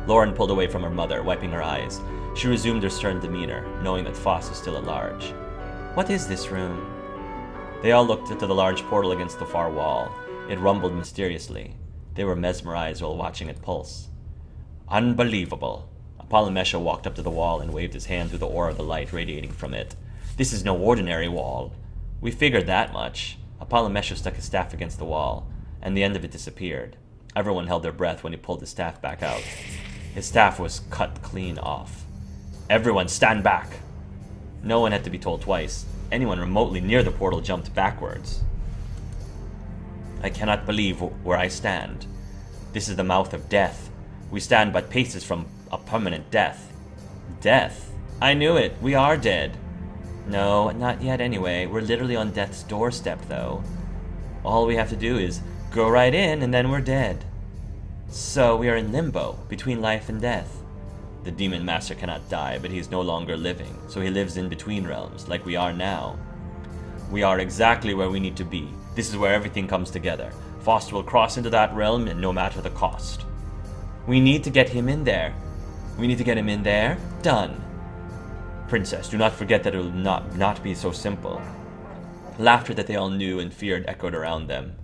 Loren pulled away from her mother, wiping her eyes. She resumed her stern demeanor, knowing that Fost was still at large. What is this room? They all looked into the large portal against the far wall. It rumbled mysteriously. They were mesmerized while watching it pulse. Unbelievable. Apollomesha walked up to the wall and waved his hand through the aura of the light radiating from it. This is no ordinary wall. We figured that much. Apollomesha stuck his staff against the wall, and the end of it disappeared. Everyone held their breath when he pulled his staff back out. His staff was cut clean off. Everyone stand back! No one had to be told twice. Anyone remotely near the portal jumped backwards. I cannot believe where I stand. This is the mouth of death. We stand but paces from a permanent death. Death? I knew it. We are dead. No, not yet anyway. We're literally on death's doorstep, though. All we have to do is go right in, and then we're dead. So we are in limbo, between life and death. The demon master cannot die, but he is no longer living, so he lives in between realms, like we are now. We are exactly where we need to be. This is where everything comes together. Fost will cross into that realm, and no matter the cost. We need to get him in there. We need to get him in there. Done. Princess, do not forget that it will not be so simple. Laughter that they all knew and feared echoed around them.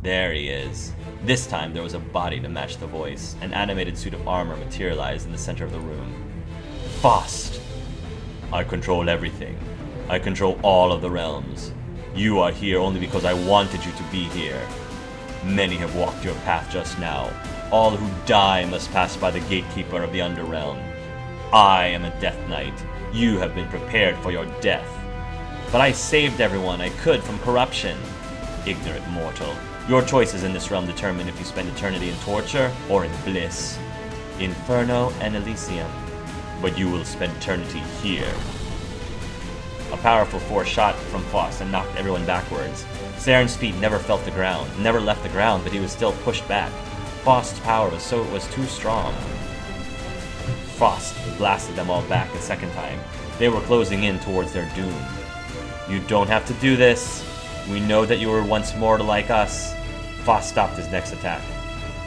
There he is. This time there was a body to match the voice. An animated suit of armor materialized in the center of the room. Fost! I control everything. I control all of the realms. You are here only because I wanted you to be here. Many have walked your path just now. All who die must pass by the gatekeeper of the Underrealm. I am a Death Knight. You have been prepared for your death. But I saved everyone I could from corruption. Ignorant mortal. Your choices in this realm determine if you spend eternity in torture or in bliss. Inferno and Elysium. But you will spend eternity here. A powerful force shot from Fost and knocked everyone backwards. Saren's feet never left the ground, but he was still pushed back. Fost's power was too strong. Fost blasted them all back a second time. They were closing in towards their doom. You don't have to do this. We know that you were once mortal like us. Fost stopped his next attack.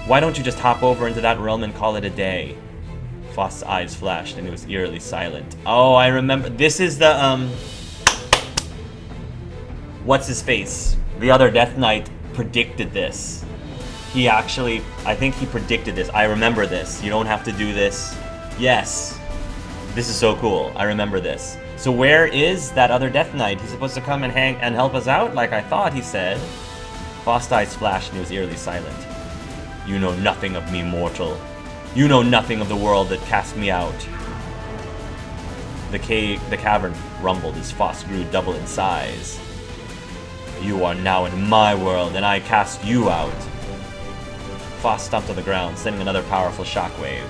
Why don't you just hop over into that realm and call it a day? Fost's eyes flashed and he was eerily silent. Oh, I remember. This is the, what's his face? The other Death Knight predicted this. I think he predicted this. I remember this. You don't have to do this. Yes. This is so cool. I remember this. So where is that other Death Knight? He's supposed to come and help us out, like I thought he said. Fost's eyes flashed and he was eerily silent. You know nothing of me, mortal. You know nothing of the world that cast me out. The cavern rumbled as Fost grew double in size. You are now in my world, and I cast you out. Fost stomped on the ground, sending another powerful shockwave.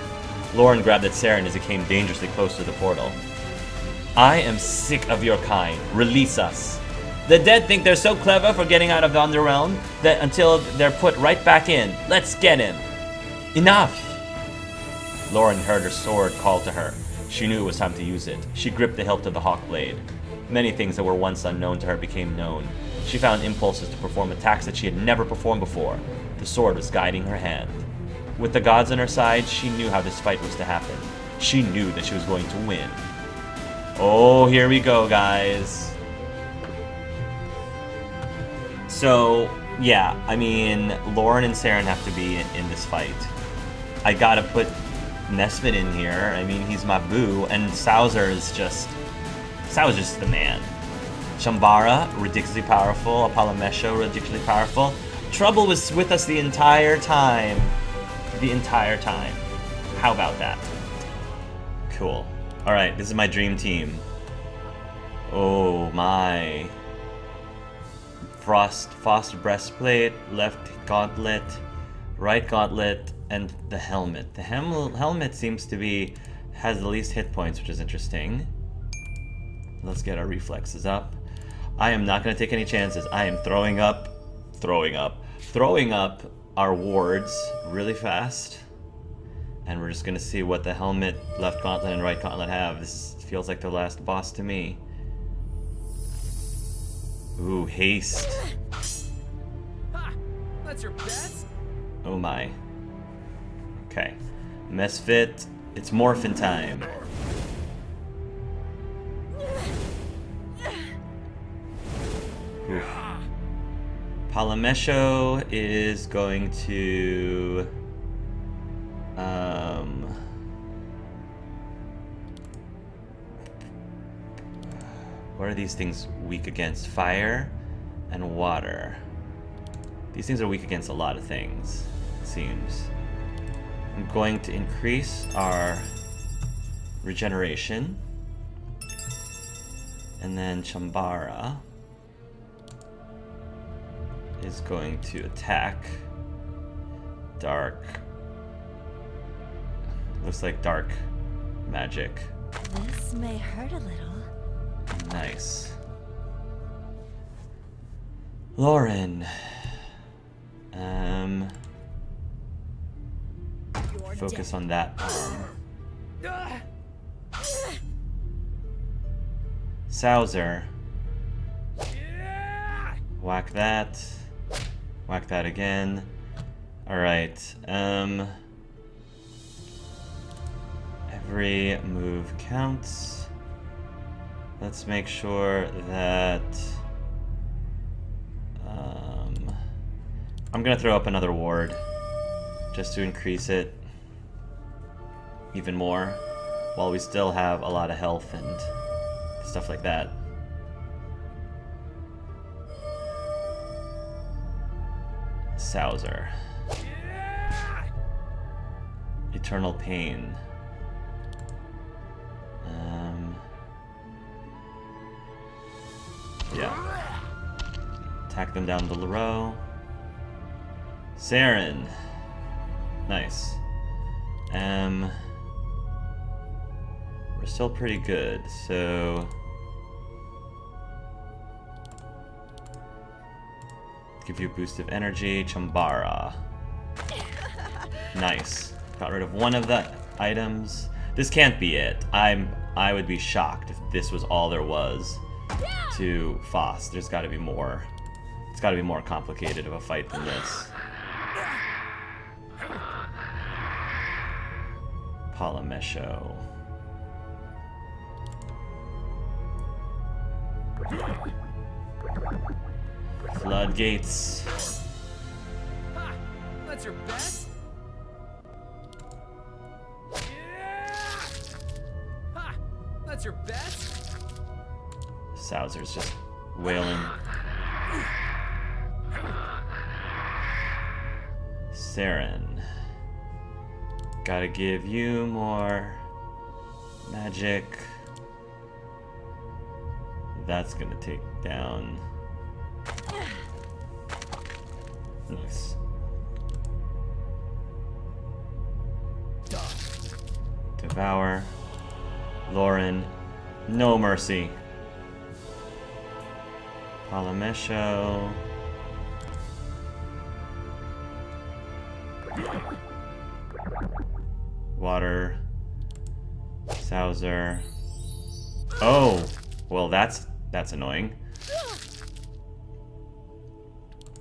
Loren grabbed at Saren as he came dangerously close to the portal. I am sick of your kind. Release us. The dead think they're so clever for getting out of the Underrealm that until they're put right back in. Let's get him. Enough. Loren heard her sword call to her. She knew it was time to use it. She gripped the hilt of the hawk blade. Many things that were once unknown to her became known. She found impulses to perform attacks that she had never performed before. The sword was guiding her hand. With the gods on her side, she knew how this fight was to happen. She knew that she was going to win. Oh, here we go, guys. So, yeah, I mean, Loren and Saren have to be in this fight. I gotta put Nesmith in here. I mean, he's my boo. And Sauser's just the man. Shambara, ridiculously powerful. Apollomesha, ridiculously powerful. Trouble was with us the entire time. The entire time. How about that? Cool. Alright, this is my dream team. Oh my. Fost breastplate, left gauntlet, right gauntlet, and the helmet. The helmet seems to has the least hit points, which is interesting. Let's get our reflexes up. I am not going to take any chances. I am throwing up our wards really fast. And we're just going to see what the helmet, left gauntlet, and right gauntlet have. This feels like the last boss to me. Ooh, haste. Ha! That's your best? Oh my. Okay. Misfit, it's morphin time. Oof. Palamesho is going to... what are these things weak against? Fire and water. These things are weak against a lot of things, it seems. I'm going to increase our regeneration. And then Chambara is going to attack dark. Looks like dark magic. This may hurt a little. Nice. Loren. Focus on that arm. Sauser. Whack that. Whack that again. Alright, every move counts. Let's make sure that... I'm gonna throw up another ward just to increase it even more while we still have a lot of health and stuff like that. Sauser. Eternal Pain. Yeah. Attack them down below. Saren. Nice. We're still pretty good, so... give you a boost of energy. Chambara. Nice. Got rid of one of the items. This can't be it. I would be shocked if this was all there was to Fost. There's got to be more. It's got to be more complicated of a fight than this. Palamesho. Floodgates. Ha! That's your best? Yeah! Ha! That's your best? Sauser's just wailing. Saren. Gotta give you more magic. That's gonna take down. Nice. Devour. Loren. No mercy. Palamesho. Water. Sauser. Oh! Well, that's annoying.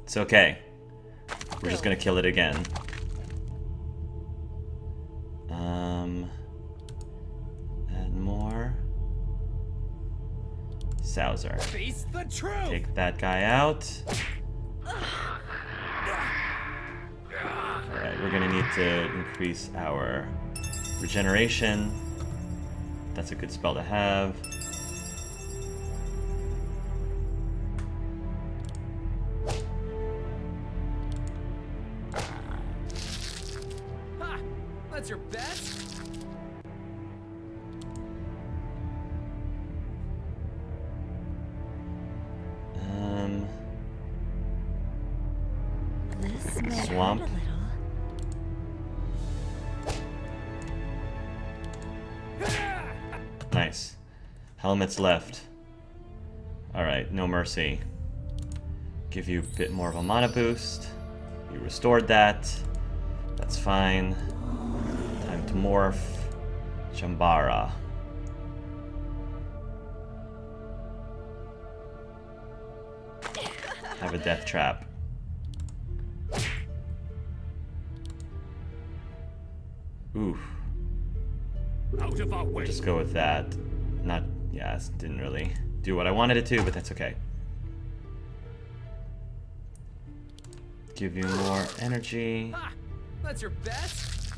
It's okay. We're just gonna kill it again. Add more. Sauser. Face the truth. Take that guy out. Alright, we're gonna need to increase our regeneration. That's a good spell to have. Ha! That's your best? This may Swamp. hurt a little. Nice. Helmets left. Alright, no mercy. Give you a bit more of a mana boost. You restored that. That's fine. Time to morph. Chambara. Have a death trap. Oof. Out of our way. Just go with that. Not, yeah, it didn't really do what I wanted it to, but that's okay. Give you more energy. Ha! That's your best?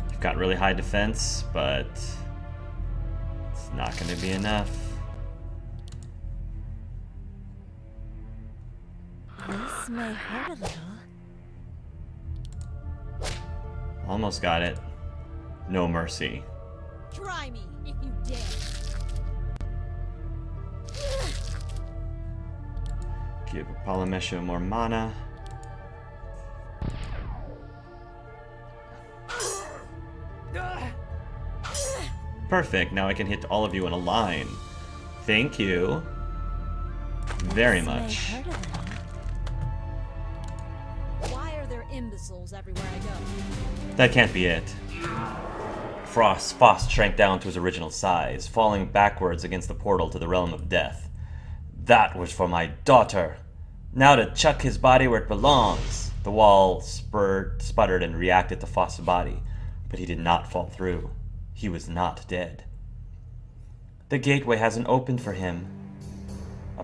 You've got really high defense, but it's not going to be enough. This may hurt a little. Almost got it. No mercy. Try me if you dare. Give Polymesha more mana. Perfect, now I can hit all of you in a line. Thank you. Very This may much. hurt a little. Why are there imbeciles everywhere I go? That can't be it. Fost shrank down to his original size, falling backwards against the portal to the realm of death. That was for my daughter. Now to chuck his body where it belongs. The wall sputtered and reacted to Fost's body, but he did not fall through. He was not dead. The gateway hasn't opened for him.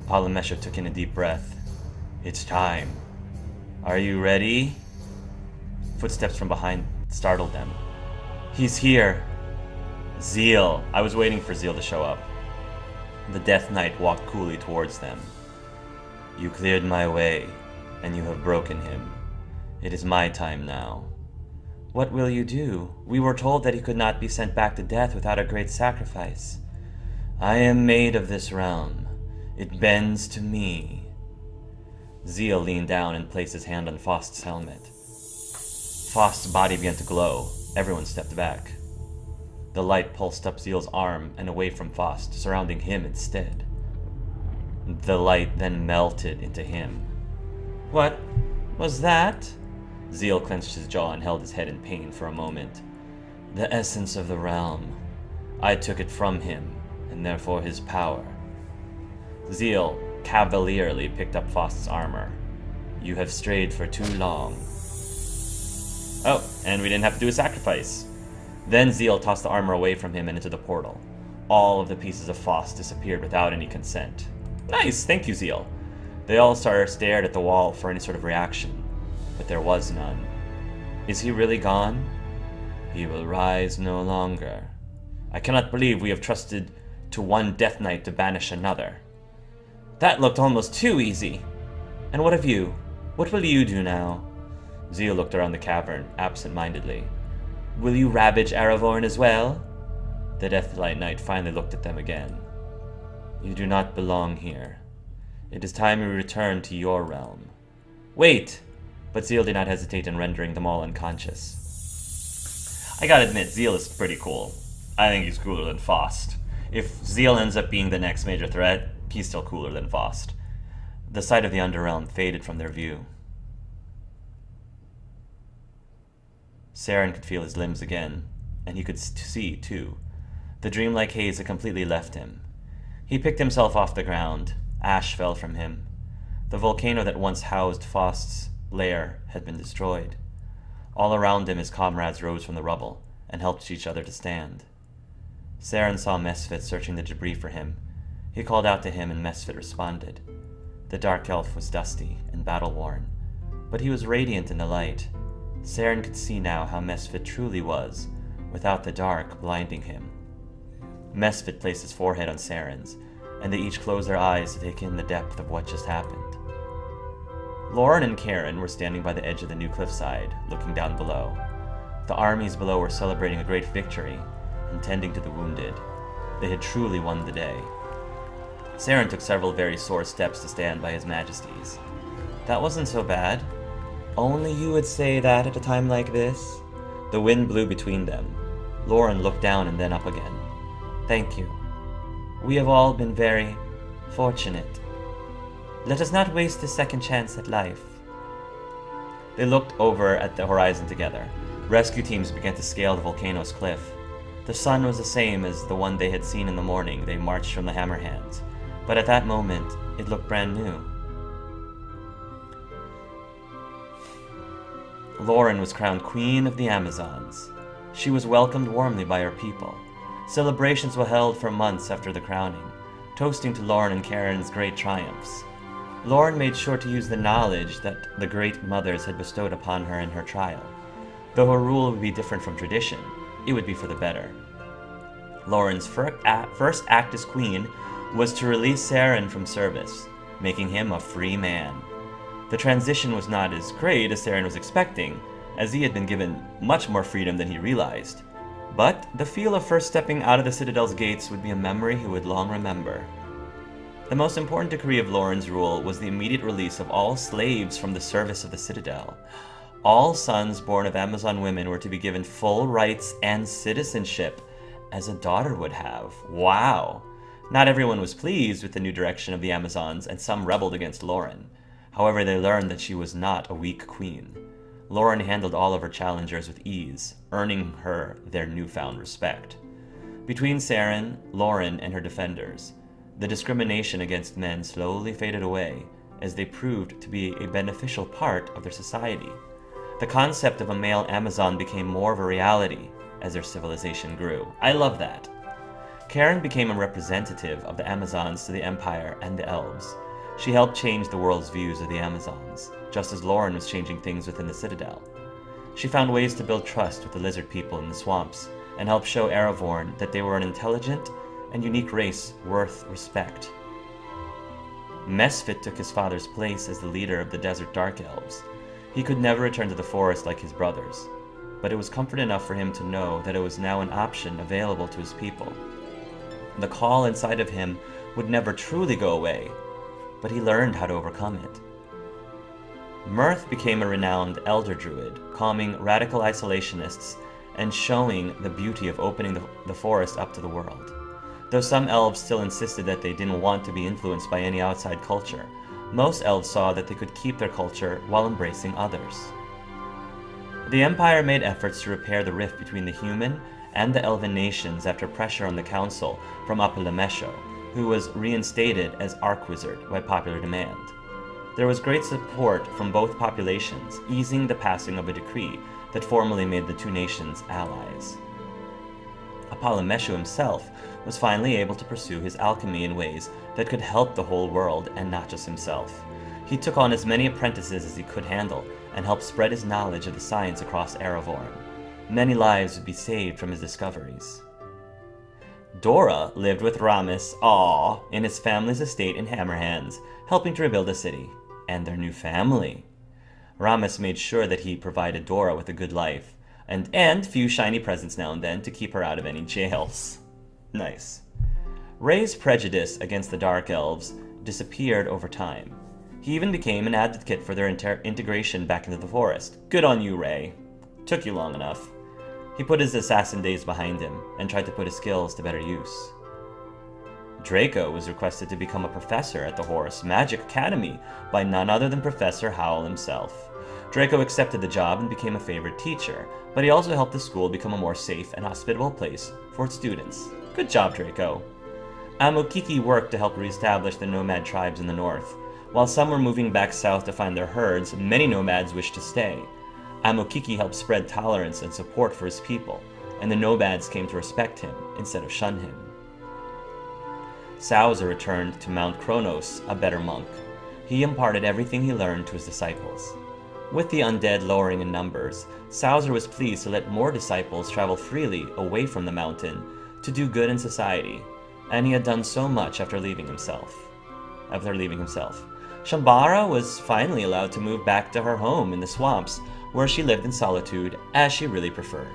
Polymesha took in a deep breath. It's time. Are you ready? Footsteps from behind startled them. He's here. Zeal. I was waiting for Zeal to show up. The Death Knight walked coolly towards them. You cleared my way, and you have broken him. It is my time now. What will you do? We were told that he could not be sent back to death without a great sacrifice. I am made of this realm. It bends to me. Zeal leaned down and placed his hand on Fost's helmet. Fost's body began to glow. Everyone stepped back. The light pulsed up Zeal's arm and away from Fost, surrounding him instead. The light then melted into him. What was that? Zeal clenched his jaw and held his head in pain for a moment. The essence of the realm. I took it from him, and therefore his power. Zeal cavalierly picked up Fost's armor. You have strayed for too long. Oh, and we didn't have to do a sacrifice. Then Zeal tossed the armor away from him and into the portal. All of the pieces of Fost disappeared without any consent. Nice, thank you, Zeal. They all stared at the wall for any sort of reaction, but there was none. Is he really gone? He will rise no longer. I cannot believe we have trusted to one Death Knight to banish another. That looked almost too easy. And what of you? What will you do now? Zeal looked around the cavern, absent-mindedly. Will you ravage Aravorn as well? The Deathlight Knight finally looked at them again. You do not belong here. It is time you return to your realm. Wait! But Zeal did not hesitate in rendering them all unconscious. I gotta admit, Zeal is pretty cool. I think he's cooler than Fost. If Zeal ends up being the next major threat, he's still cooler than Fost. The sight of the Underrealm faded from their view. Saren could feel his limbs again, and he could see, too. The dreamlike haze had completely left him. He picked himself off the ground. Ash fell from him. The volcano that once housed Fost's lair had been destroyed. All around him his comrades rose from the rubble and helped each other to stand. Saren saw Mesfit searching the debris for him. He called out to him and Mesfit responded. The dark elf was dusty and battle-worn, but he was radiant in the light. Saren could see now how Mesfit truly was, without the dark blinding him. Mesfit placed his forehead on Saren's, and they each closed their eyes to take in the depth of what just happened. Loren and Karen were standing by the edge of the new cliffside, looking down below. The armies below were celebrating a great victory and tending to the wounded. They had truly won the day. Saren took several very sore steps to stand by his majesties. That wasn't so bad. Only you would say that at a time like this? The wind blew between them. Loren looked down and then up again. Thank you. We have all been very fortunate. Let us not waste this second chance at life. They looked over at the horizon together. Rescue teams began to scale the volcano's cliff. The sun was the same as the one they had seen in the morning they marched from the Hammerhands, but at that moment, it looked brand new. Loren was crowned Queen of the Amazons. She was welcomed warmly by her people. Celebrations were held for months after the crowning, toasting to Loren and Karen's great triumphs. Loren made sure to use the knowledge that the great mothers had bestowed upon her in her trial. Though her rule would be different from tradition, it would be for the better. Loren's first act as queen was to release Saren from service, making him a free man. The transition was not as great as Saren was expecting, as he had been given much more freedom than he realized. But the feel of first stepping out of the Citadel's gates would be a memory he would long remember. The most important decree of Loren's rule was the immediate release of all slaves from the service of the Citadel. All sons born of Amazon women were to be given full rights and citizenship, as a daughter would have. Wow! Not everyone was pleased with the new direction of the Amazons, and some rebelled against Loren. However, they learned that she was not a weak queen. Loren handled all of her challengers with ease, earning her their newfound respect. Between Saren, Loren, and her defenders, the discrimination against men slowly faded away as they proved to be a beneficial part of their society. The concept of a male Amazon became more of a reality as their civilization grew. I love that. Karen became a representative of the Amazons to the Empire and the Elves. She helped change the world's views of the Amazons, just as Loren was changing things within the Citadel. She found ways to build trust with the lizard people in the swamps, and helped show Erevorn that they were an intelligent and unique race worth respect. Mesfit took his father's place as the leader of the Desert Dark Elves. He could never return to the forest like his brothers, but it was comfort enough for him to know that it was now an option available to his people. The call inside of him would never truly go away, but he learned how to overcome it. Mirth became a renowned elder druid, calming radical isolationists and showing the beauty of opening the forest up to the world. Though some elves still insisted that they didn't want to be influenced by any outside culture, most elves saw that they could keep their culture while embracing others. The Empire made efforts to repair the rift between the human and the elven nations after pressure on the council from Apolemesho, who was reinstated as Archwizard by popular demand. There was great support from both populations, easing the passing of a decree that formally made the two nations allies. Apolemesho himself was finally able to pursue his alchemy in ways that could help the whole world and not just himself. He took on as many apprentices as he could handle and helped spread his knowledge of the science across Erevorn. Many lives would be saved from his discoveries. Dora lived with Ramis, in his family's estate in Hammerhands, helping to rebuild the city and their new family. Ramis made sure that he provided Dora with a good life, and few shiny presents now and then to keep her out of any jails. Nice. Ray's prejudice against the Dark Elves disappeared over time. He even became an advocate for their integration back into the forest. Good on you, Ray. Took you long enough. He put his assassin days behind him and tried to put his skills to better use. Draco was requested to become a professor at the Horus Magic Academy by none other than Professor Howell himself. Draco accepted the job and became a favorite teacher, but he also helped the school become a more safe and hospitable place for its students. Good job, Draco. Amokiki worked to help reestablish the nomad tribes in the north. While some were moving back south to find their herds, many nomads wished to stay. Amokiki helped spread tolerance and support for his people, and the nomads came to respect him instead of shun him. Sauza returned to Mount Kronos, a better monk. He imparted everything he learned to his disciples. With the undead lowering in numbers, Sauza was pleased to let more disciples travel freely away from the mountain to do good in society, and he had done so much after leaving himself. Shambara was finally allowed to move back to her home in the swamps, where she lived in solitude as she really preferred.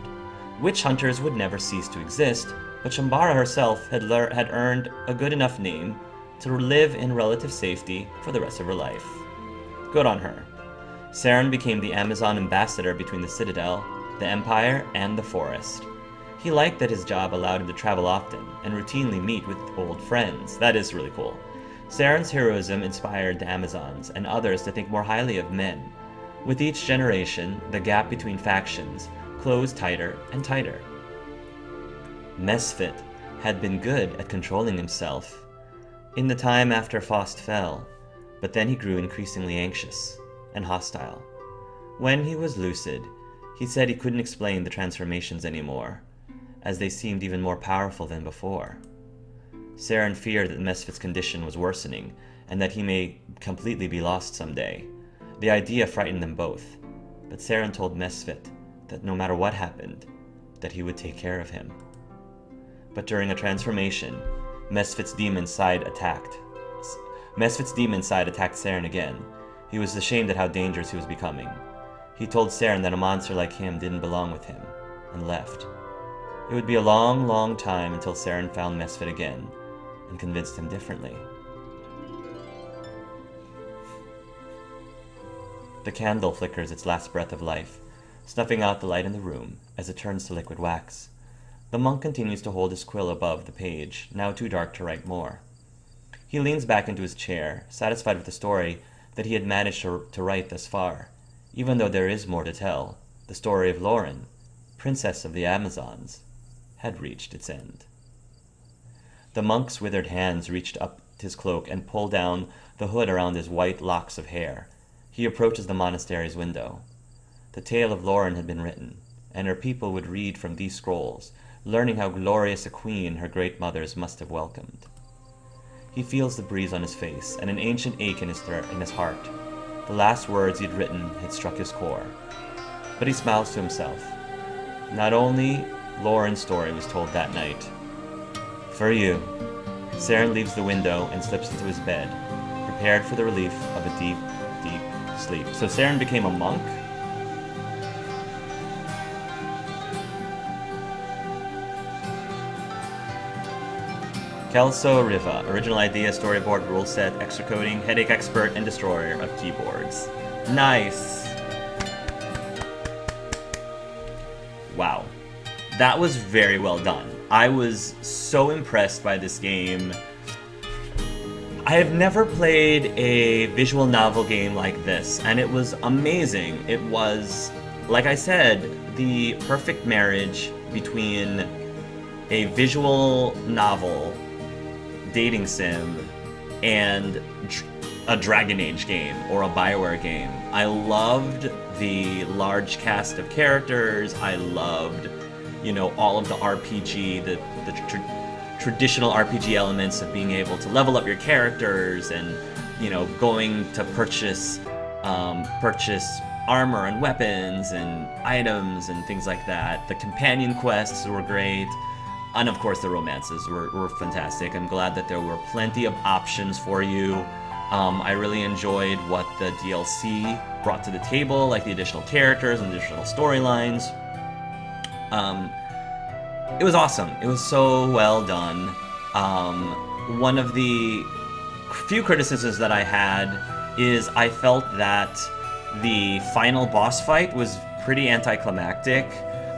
Witch hunters would never cease to exist, but Shambara herself had earned a good enough name to live in relative safety for the rest of her life. Good on her. Saren became the Amazon ambassador between the Citadel, the Empire, and the Forest. He liked that his job allowed him to travel often and routinely meet with old friends. That is really cool. Saren's heroism inspired the Amazons and others to think more highly of men. With each generation, the gap between factions closed tighter and tighter. Mesfit had been good at controlling himself in the time after Fost fell, but then he grew increasingly anxious and hostile. When he was lucid, he said he couldn't explain the transformations anymore, as they seemed even more powerful than before. Saren feared that Mesfit's condition was worsening, and that he may completely be lost someday. The idea frightened them both, but Saren told Mesfit that no matter what happened, that he would take care of him. But during a transformation, Mesfit's demon side attacked Saren again. He was ashamed at how dangerous he was becoming. He told Saren that a monster like him didn't belong with him, and left. It would be a long, long time until Saren found Mesfit again, and convinced him differently. The candle flickers its last breath of life, snuffing out the light in the room as it turns to liquid wax. The monk continues to hold his quill above the page, now too dark to write more. He leans back into his chair, satisfied with the story that he had managed to write thus far, even though there is more to tell. The story of Loren, Princess of the Amazons, had reached its end. The monk's withered hands reached up his cloak and pulled down the hood around his white locks of hair. He approaches the monastery's window. The tale of Loren had been written, and her people would read from these scrolls, learning how glorious a queen her great mothers must have welcomed. He feels the breeze on his face, and an ancient ache in his heart. The last words he'd written had struck his core. But he smiles to himself. Not only Loren's story was told that night. For you. Saren leaves the window and slips into his bed, prepared for the relief of a deep, deep sleep. So Saren became a monk? Kelso Riva, original idea, storyboard, rule set, extra coding, headache expert, and destroyer of keyboards. Nice! Wow. That was very well done. I was so impressed by this game. I have never played a visual novel game like this, and it was amazing. It was, like I said, the perfect marriage between a visual novel, dating sim, and a Dragon Age game or a BioWare game. I loved the large cast of characters. I loved, all of the RPG, the traditional RPG elements of being able to level up your characters and, going to purchase armor and weapons and items and things like that. The companion quests were great. And of course the romances were fantastic. I'm glad that there were plenty of options for you. I really enjoyed what the DLC brought to the table, like the additional characters and additional storylines. It was awesome. It was so well done. One of the few criticisms that I had is I felt that the final boss fight was pretty anticlimactic.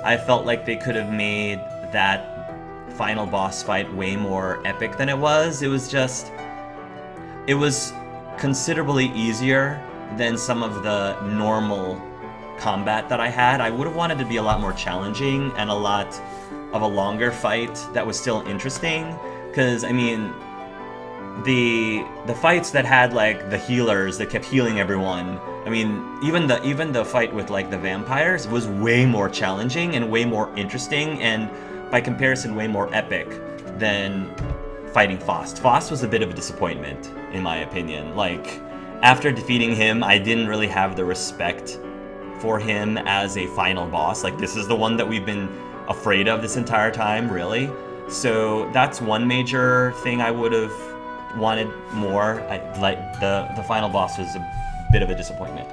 I felt like they could have made that final boss fight way more epic than it was. It was considerably easier than some of the normal combat that I had. I would have wanted to be a lot more challenging and a lot of a longer fight that was still interesting, because the fights that had like the healers that kept healing everyone, even the fight with like the vampires was way more challenging and way more interesting, and by comparison way more epic than fighting Fost. Fost was a bit of a disappointment, in my opinion. Like, after defeating him, I didn't really have the respect for him as a final boss. Like, this is the one that we've been afraid of this entire time, really. So that's one major thing I would have wanted more. The final boss was a bit of a disappointment.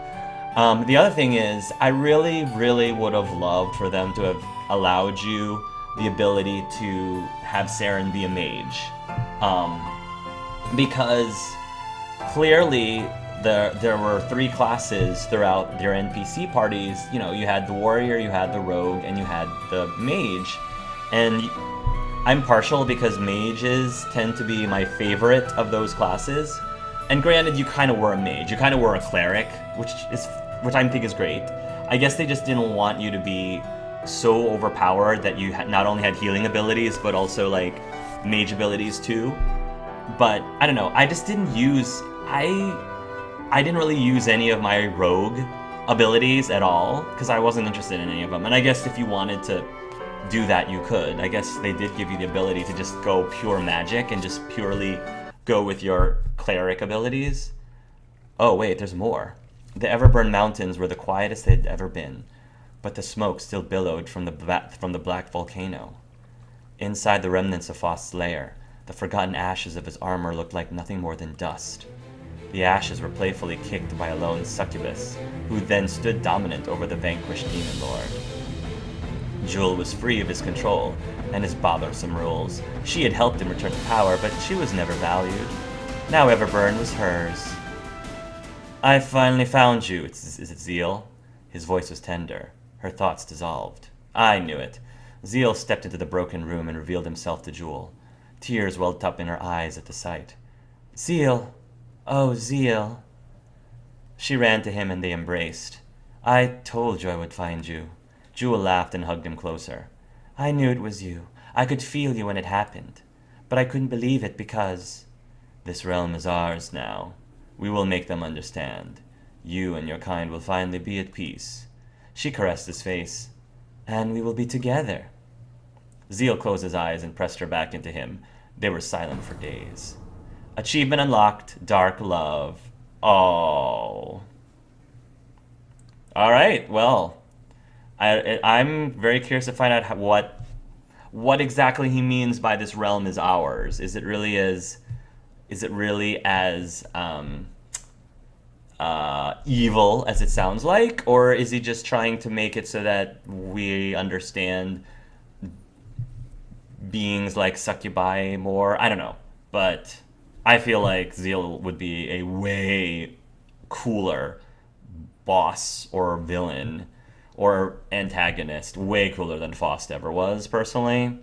The other thing is, I really, really would have loved for them to have allowed you the ability to have Saren be a mage. Because clearly there were 3 classes throughout your NPC parties. You had the warrior, you had the rogue, and you had the mage. And I'm partial because mages tend to be my favorite of those classes. And granted, you kind of were a mage. You kind of were a cleric, which I think is great. I guess they just didn't want you to be so overpowered that you not only had healing abilities but also like mage abilities too. But I don't know, I just didn't use I didn't really use any of my rogue abilities at all, because I wasn't interested in any of them. And I guess if you wanted to do that, you could. I guess they did give you the ability to just go pure magic and just purely go with your cleric abilities. Oh wait, there's more. The Everburn Mountains were the quietest they'd ever been, but the smoke still billowed from the black volcano. Inside the remnants of Fost's lair, the forgotten ashes of his armor looked like nothing more than dust. The ashes were playfully kicked by a lone succubus, who then stood dominant over the vanquished demon lord. Jewel was free of his control and his bothersome rules. She had helped him return to power, but she was never valued. Now Everburn was hers. I finally found you, is it Zeal? His voice was tender. Her thoughts dissolved. I knew it. Zeal stepped into the broken room and revealed himself to Jewel. Tears welled up in her eyes at the sight. Zeal! Oh, Zeal! She ran to him and they embraced. I told you I would find you. Jewel laughed and hugged him closer. I knew it was you. I could feel you when it happened. But I couldn't believe it because... This realm is ours now. We will make them understand. You and your kind will finally be at peace. She caressed his face. And we will be together. Zeal closed his eyes and pressed her back into him. They were silent for days. Achievement unlocked, Dark Love. Oh. Alright, well. I'm very curious to find out what exactly he means by this realm is ours. Is it really as evil as it sounds like, or is he just trying to make it so that we understand beings like succubi more? I don't know, but I feel like Zeal would be a way cooler boss or villain or antagonist, way cooler than Fost ever was, personally.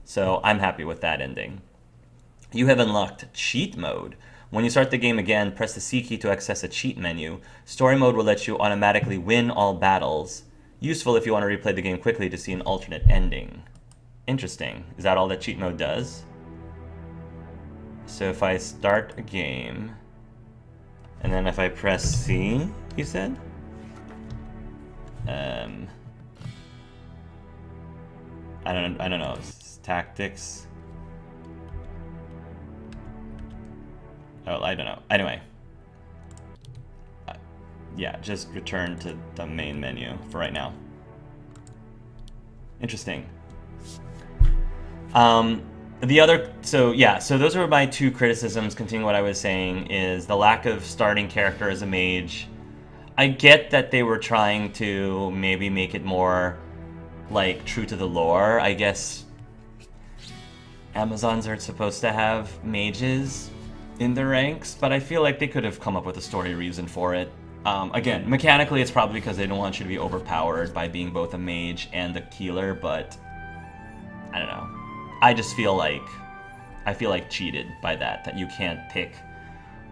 So I'm happy with that ending. You have unlocked Cheat Mode. When you start the game again, press the C key to access a cheat menu. Story Mode will let you automatically win all battles. Useful if you want to replay the game quickly to see an alternate ending. Interesting. Is that all that Cheat Mode does? So if I start a game, and then if I press C, you said? I don't know. It's tactics. Oh, I don't know. Anyway. Yeah, just return to the main menu for right now. Interesting. So those were my two criticisms. Continuing what I was saying is the lack of starting character as a mage. I get that they were trying to maybe make it more like true to the lore. I guess Amazons aren't supposed to have mages in their ranks, but I feel like they could have come up with a story reason for it. Again, mechanically it's probably because they don't want you to be overpowered by being both a mage and a healer, but I don't know. I just feel like cheated by that you can't pick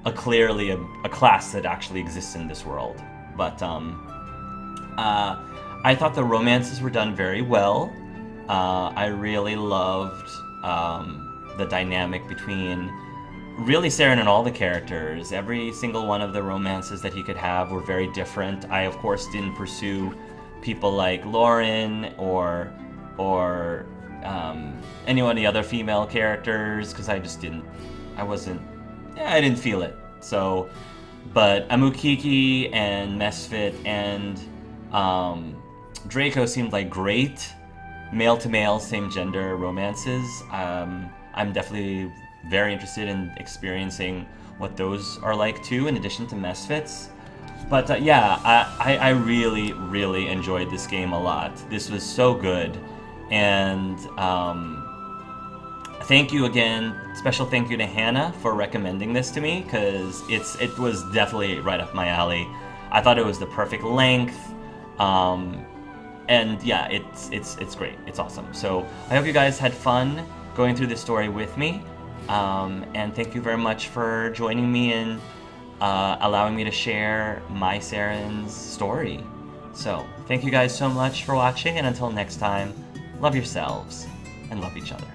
a class that actually exists in this world. But I thought the romances were done very well. I really loved the dynamic between really Saren and all the characters. Every single one of the romances that he could have were very different. I of course didn't pursue people like Loren or any of the other female characters because I didn't feel it. So, but Amukiki and Mesfit and Draco seemed like great male-to-male, same-gender romances. I'm definitely very interested in experiencing what those are like too, in addition to Mesfits. But I really, really enjoyed this game a lot. This was so good. And thank you again. Special thank you to Hannah for recommending this to me, because it was definitely right up my alley. I thought it was the perfect length. And yeah, it's great. It's awesome. So I hope you guys had fun going through this story with me. And thank you very much for joining me and allowing me to share my Saren's story. So thank you guys so much for watching, and until next time, love yourselves and love each other.